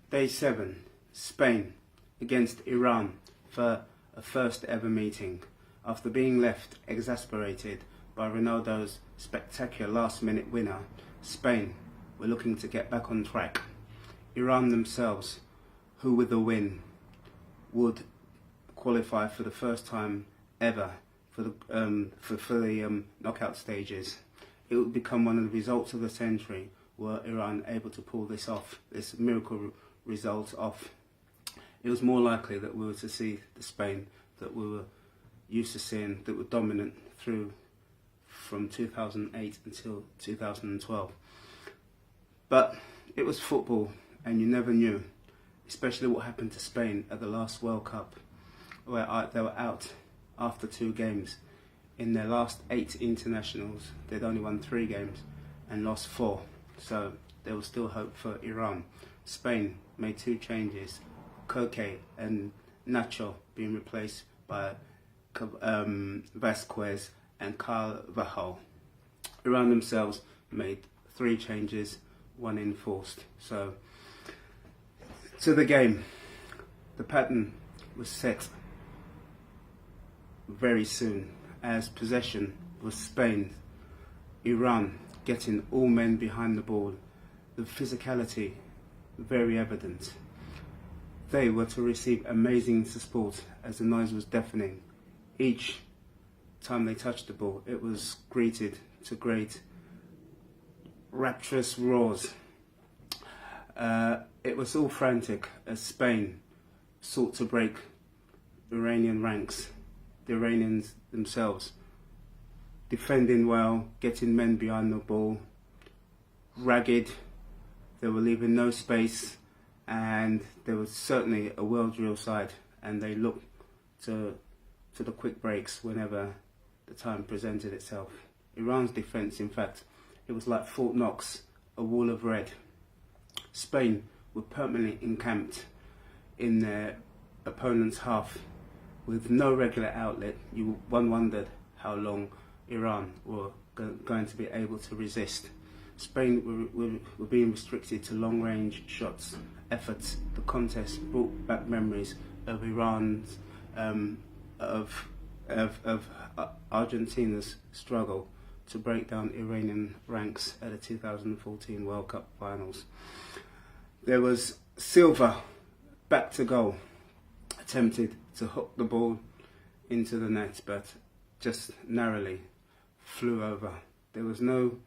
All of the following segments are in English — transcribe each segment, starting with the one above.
Day 7, Spain against Iran for a first ever meeting. After being left exasperated by Ronaldo's spectacular last-minute winner, Spain were looking to get back on track. Iran themselves, who with the win would qualify for the first time ever for the knockout stages. It would become one of the results of the century were Iran able to pull this off, this miracle result off. It was more likely that we were to see the Spain that we were used to seeing, that were dominant through from 2008 until 2012. But it was football, and you never knew, especially what happened to Spain at the last World Cup, where they were out after 2 games. In their last 8 internationals, they'd only won 3 games and lost 4. So there was still hope for Iran. Spain made 2 changes, Koke and Nacho being replaced by Vasquez and Carvajal. Iran themselves made 3 changes, 1 enforced. So to the game, the pattern was set very soon, as possession was Spain. Iran getting all men behind the ball, the physicality very evident. They were to receive amazing support as the noise was deafening. Each time they touched the ball, it was greeted to great rapturous roars. It was all frantic as Spain sought to break Iranian ranks. The Iranians themselves defending well, getting men behind the ball, ragged. They were leaving no space, and there was certainly a well-drilled side, and they looked to the quick breaks whenever the time presented itself. Iran's defence, in fact, it was like Fort Knox, a wall of red. Spain were permanently encamped in their opponent's half with no regular outlet. One wondered how long Iran were going to be able to resist. Spain were being restricted to long-range shots, efforts. The contest brought back memories of Iran's, of Argentina's struggle to break down Iranian ranks at the 2014 World Cup finals. There was Silva, back to goal, attempted to hook the ball into the net, but just narrowly flew over. There was no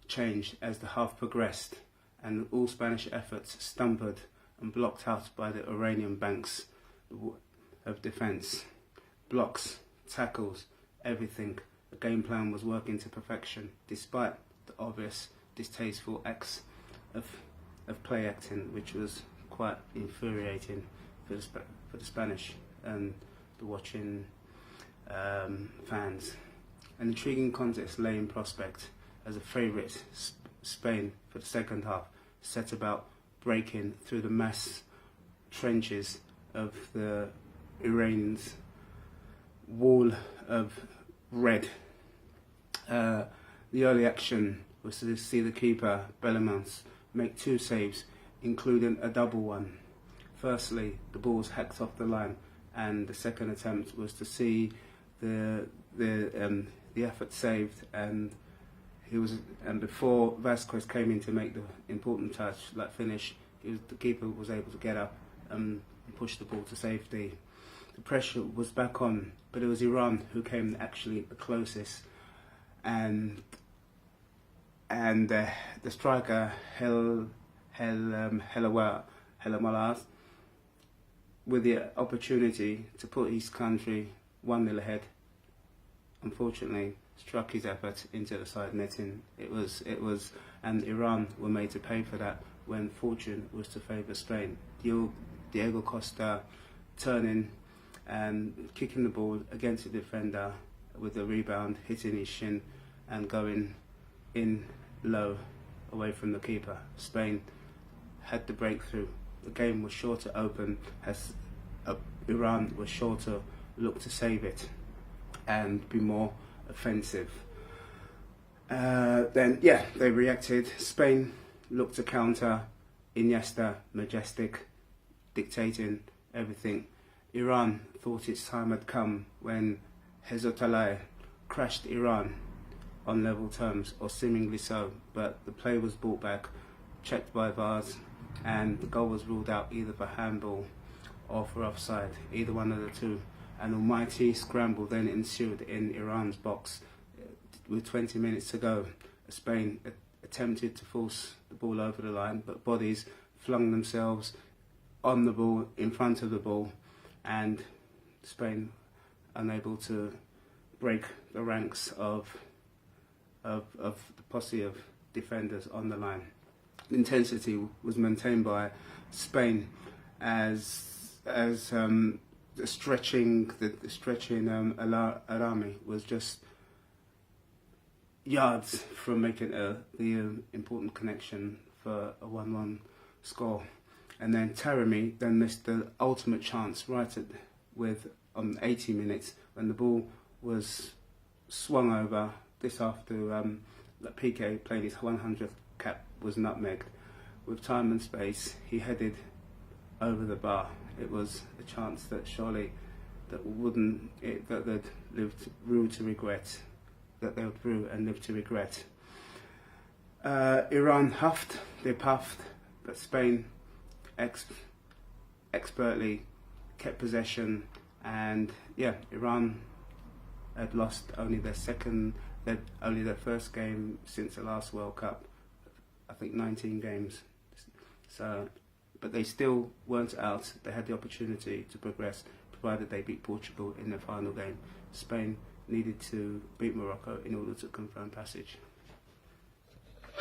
change as the half progressed, and all Spanish efforts stumbled and blocked out by the Iranian banks of defence. Blocks, tackles, everything. The game plan was working to perfection, despite the obvious distasteful acts of play acting, which was quite infuriating for the Spanish and the watching fans. An intriguing contest lay in prospect as a favourite Spain for the second half set about breaking through the mass trenches of the Iranians' wall of red. The early action was to see the keeper, Bellemans, make 2 saves, including a double one. Firstly, the ball was hacked off the line, and the second attempt was to see the effort saved, and before Vasquez came in to make the important touch, like finish, the keeper was able to get up and push the ball to safety. The pressure was back on, but it was Iran who came actually the closest, and the striker Helamalaz, with the opportunity to put his country 1-0 ahead, unfortunately struck his effort into the side netting. And Iran were made to pay for that when fortune was to favour Spain. Diego Costa turning and kicking the ball against the defender with a rebound, hitting his shin and going in low away from the keeper. Spain had the breakthrough. The game was sure to open as Iran was sure to look to save it and be more offensive. Then they reacted. Spain looked to counter, Iniesta, majestic, dictating everything. Iran thought its time had come when Hezbollah crashed Iran on level terms, or seemingly so, but the play was brought back, checked by VARs, and the goal was ruled out either for handball or for offside, either one of the two. An almighty scramble then ensued in Iran's box. With 20 minutes to go, Spain attempted to force the ball over the line, but bodies flung themselves on the ball, in front of the ball, and Spain unable to break the ranks of the posse of defenders on the line. The intensity was maintained by Spain as the stretching Arami was just yards from making the important connection for a 1-1 score. And then Taremi then missed the ultimate chance on 80 minutes when the ball was swung over. This after Piqué played his 100th cap, was nutmegged. With time and space, he headed over the bar. It was a chance that surely that they'd lived rue to regret. That they would rue and live to regret. Iran huffed, they puffed, but Spain expertly kept possession, and Iran had lost only their first game since the last World Cup. I think 19 games. So, but they still weren't out. They had the opportunity to progress, provided they beat Portugal in their final game. Spain needed to beat Morocco in order to confirm passage.